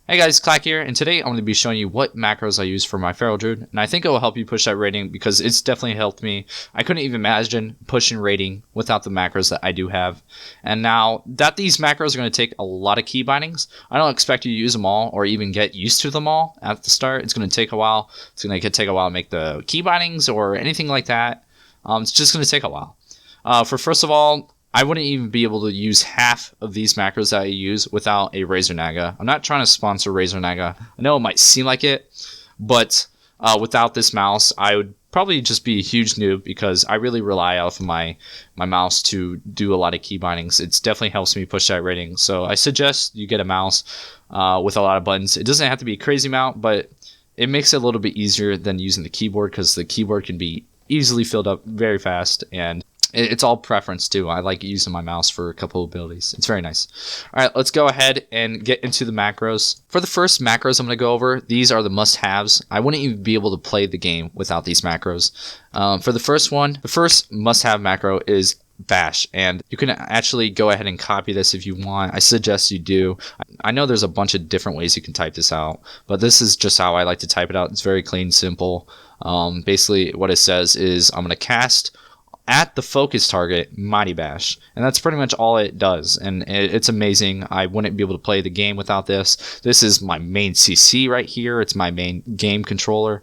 Hey guys, Claak here, and today I'm going to be showing you what macros I use for my Feral Druid, and I think it will help you push that rating because it's definitely helped me. I couldn't even imagine pushing rating without the macros that I do have. And now that these macros are going to take a lot of key bindings, I don't expect you to use them all or even get used to them all at the start. It's going to take a while. It's going to take a while to make the key bindings or anything like that. It's just going to take a while. First of all, I wouldn't even be able to use half of these macros that I use without a Razor Naga. I'm not trying to sponsor Razor Naga. I know it might seem like it, but without this mouse, I would probably just be a huge noob because I really rely off of my mouse to do a lot of key bindings. It definitely helps me push that rating. So I suggest you get a mouse with a lot of buttons. It doesn't have to be a crazy mount, but it makes it a little bit easier than using the keyboard because the keyboard can be easily filled up very fast, and it's all preference too. I like using my mouse for a couple of abilities. It's very nice. All right, let's go ahead and get into the macros. For the first macros I'm going to go over, these are the must-haves. I wouldn't even be able to play the game without these macros. For the first one, the first must-have macro is bash, and you can actually go ahead and copy this if you want. I suggest you do. I know there's a bunch of different ways you can type this out, but this is just how I like to type it out. It's very clean, simple. Basically what it says is I'm going to cast at the focus target Mighty Bash, and that's pretty much all it does, and it's amazing. I wouldn't be able to play the game without this. This is my main CC right here. It's my main game controller.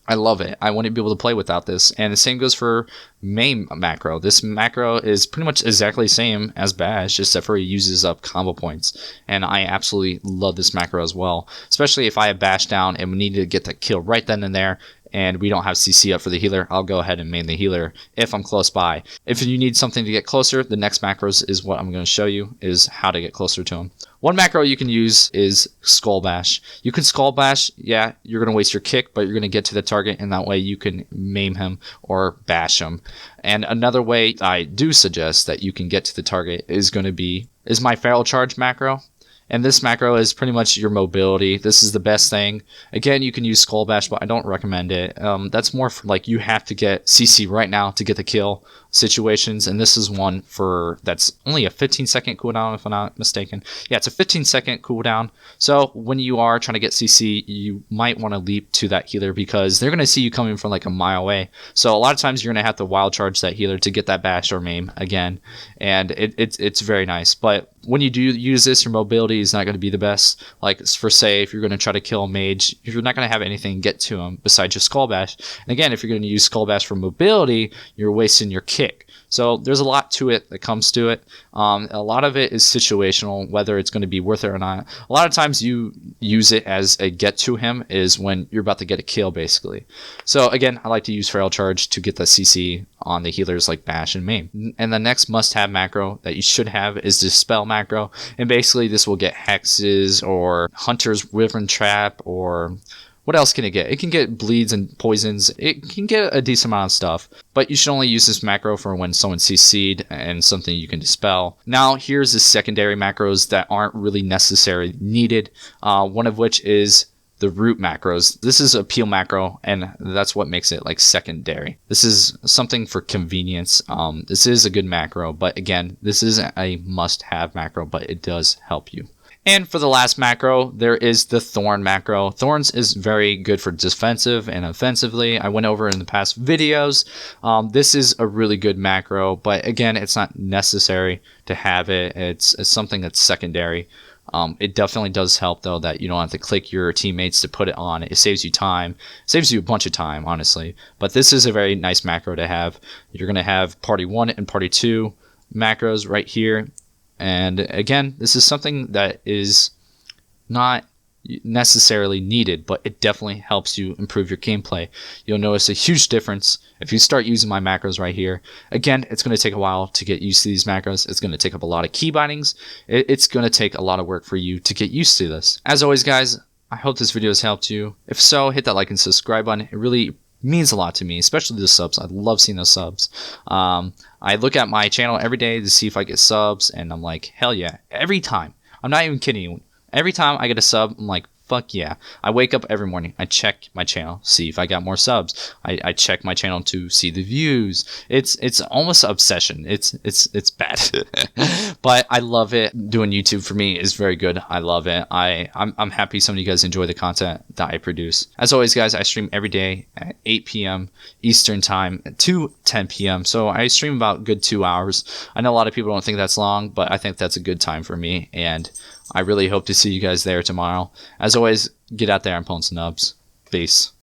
I love it. I wouldn't be able to play without this. And the same goes for main macro. This macro is pretty much exactly the same as bash, except for it uses up combo points. And I absolutely love this macro as well, especially if I have bash down and we need to get that kill right then and there, and we don't have CC up for the healer. I'll go ahead and main the healer if I'm close by. If you need something to get closer, the next macros is what I'm going to show you, is how to get closer to him. One macro you can use is Skull Bash. You can Skull Bash, yeah, you're going to waste your kick, but you're going to get to the target, and that way you can maim him or bash him. And another way I do suggest that you can get to the target is my Feral Charge macro. And this macro is pretty much your mobility. This is the best thing. Again, you can use Skull Bash, but I don't recommend it. That's more for like you have to get CC right now to get the kill situations, and this is one that's only a 15-second cooldown if I'm not mistaken. Yeah, it's a 15-second cooldown. So when you are trying to get CC, you might want to leap to that healer because they're going to see you coming from like a mile away. So a lot of times you're going to have to wild charge that healer to get that bash or maim again, and it's very nice. But when you do use this, your mobility is not going to be the best. Like for say, if you're going to try to kill a mage, you're not going to have anything get to him besides your Skull Bash. And again, if you're going to use Skull Bash for mobility, you're wasting your kick. So there's a lot to it that comes to it. A lot of it is situational, whether it's going to be worth it or not. A lot of times you use it as a get to him is when you're about to get a kill, basically. So again, I like to use Feral Charge to get the CC on the healers like Bash and Maim. And the next must-have macro that you should have is the Spell macro. And basically this will get Hexes or Hunter's Wyvern Trap, or what else can it get? It can get bleeds and poisons. It can get a decent amount of stuff, but you should only use this macro for when someone's CC'd and something you can dispel. Now, here's the secondary macros that aren't really necessarily needed, one of which is the root macros. This is a peel macro, and that's what makes it like secondary. This is something for convenience. This is a good macro, but again, this isn't a must-have macro, but it does help you. And for the last macro, there is the Thorn macro. Thorns is very good for defensive and offensively. I went over in the past videos. This is a really good macro, but again, it's not necessary to have it. It's something that's secondary. It definitely does help, though, that you don't have to click your teammates to put it on. It saves you time. It saves you a bunch of time, honestly. But this is a very nice macro to have. You're going to have Party 1 and Party 2 macros right here. And again, this is something that is not necessarily needed, but it definitely helps you improve your gameplay. You'll notice a huge difference if you start using my macros right here. Again, it's going to take a while to get used to these macros. It's going to take up a lot of key bindings. It's going to take a lot of work for you to get used to this. As always, guys, I hope this video has helped you. If so, hit that like and subscribe button. It really means a lot to me, especially the subs. I love seeing those subs. I look at my channel every day to see if I get subs, and I'm like, hell yeah, every time. I'm not even kidding you. Every time I get a sub, I'm like, Fuck yeah. I wake up every morning. I check my channel, see if I got more subs. I check my channel to see the views. It's almost obsession. It's bad. But I love it. Doing YouTube for me is very good. I love it. I'm happy some of you guys enjoy the content that I produce. As always, guys, I stream every day at 8 p.m. Eastern time to 10 p.m. So I stream about a good 2 hours. I know a lot of people don't think that's long, but I think that's a good time for me, and I really hope to see you guys there tomorrow. As always, get out there and pull some nubs. Peace.